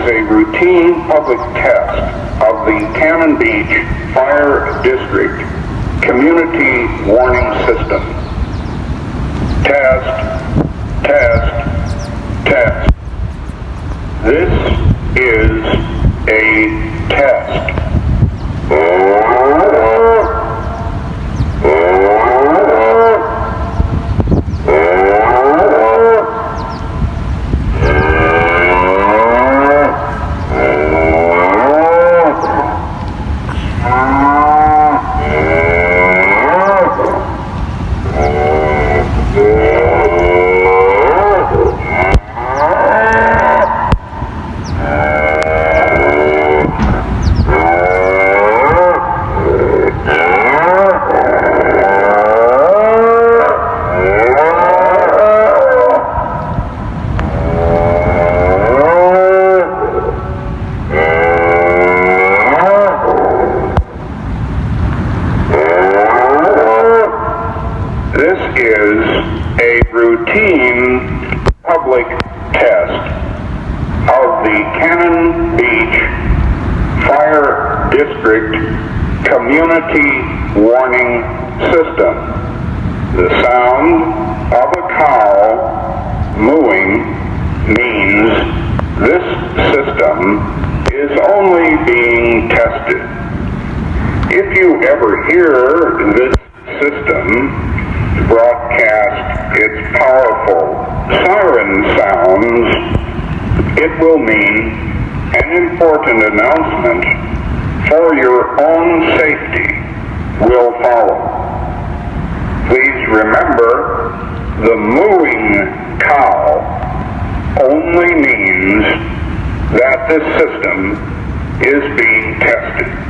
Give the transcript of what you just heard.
a routine public test of the Cannon Beach Fire District Community Warning System. Test, test, test. This is a test. This is a routine public test of the Cannon Beach Fire District Community Warning System. The sound of a cow mooing means this system is only being tested. If you ever hear this system broadcast its powerful siren sounds, it will mean an important announcement for your own safety will follow. Please remember, the mooing cow only means that this system is being tested.